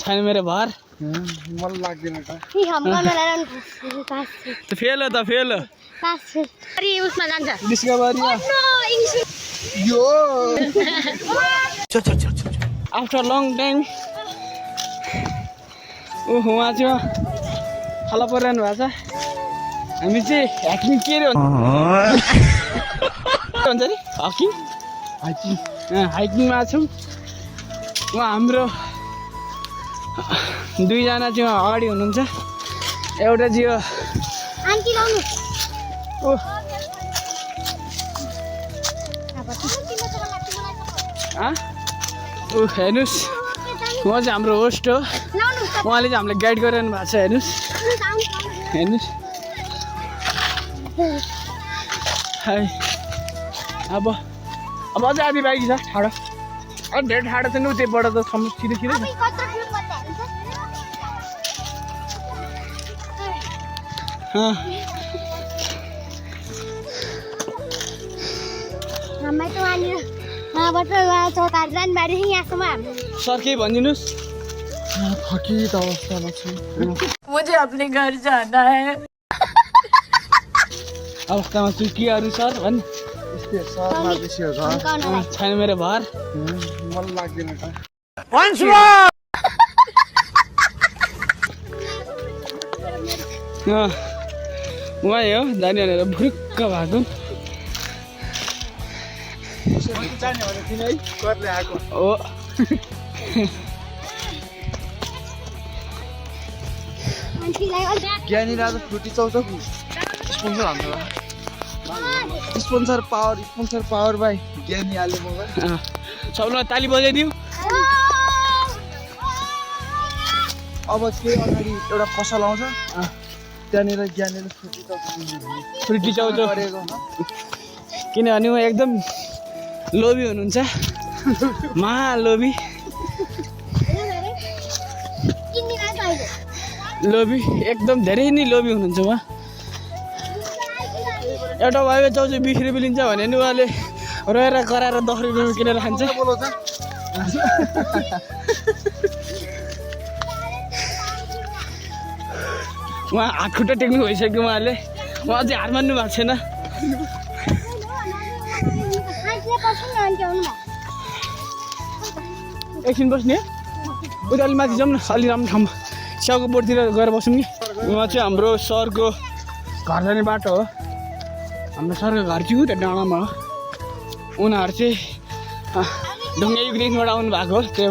छैन मेरो भर मन लाग्दैन त फेल हो त फेल हो उसमा जान्छ डिस्कभरी यो आफ्टर लङ टाइम ओहो उहाँ चाहिँ थला परिरहनु भएको छ हामी चाहिँ ह्याकिङ के अरे भन्छ नि हकिङ हाइकिङमा छौँ उहाँ हाम्रो दुईजना चाहिँ अगाडि हुनुहुन्छ एउटा चाहिँ हेर्नुहोस् उहाँ चाहिँ हाम्रो होस्ट हो उहाँले चाहिँ हामीलाई गाइड गरिरहनु भएको छ हेर्नुहोस् हाई अब अझै आधी बाइक छ ठाडो अझ धेरै ठाडो छ नि त्यहीबाट त छिटो छिटो सर केही भनिदिनुहोस् थकित अवस्थामा छु मुझे अपने घर जाना है अवस्थामा छु के अरू सर भन्नु छैन मेरो भर मन लाग्दैन त उहाँ हो जाने भनेर भुरुक्क भएको हो ज्ञानी राजा फ्रुटी चौचक स्पोन्सर हाम्रो स्पोन्सर पावर भाइ ज्ञानी आले मोबाइल सबैलाई ताली बजाइदिउँ अब केही अगाडि एउटा पसल आउँछ त्यहाँनिर ज्ञानीले फ्रुटी चौचो किनभने उहाँ एकदम लोभी हुनुहुन्छ महालोभी एकदम धेरै नै लोभी हुनुहुन्छ उहाँ एउटा भयो चौचो 20 रुपियाँ लिन्छ भने नि उहाँले रहेर कराएर 10 रुपियाँमा किनेर खान्छ उहाँ हात खुट्टा टेक्नु भइसक्यो उहाँले उहाँ चाहिँ हार मान्नु भएको छैन एकछिन बस्ने उता अलि माथि जाउँ न अलि राम्रो ठाउँमा स्याउको बोर्डतिर गएर बसौँ नि उहाँ चाहिँ हाम्रो सरको घर जाने बाटो हो हाम्रो सरको घर चाहिँ उता डाँडामा हो उनीहरू चाहिँ ढुङ्गा युगदेखिबाट आउनु भएको हो त्यही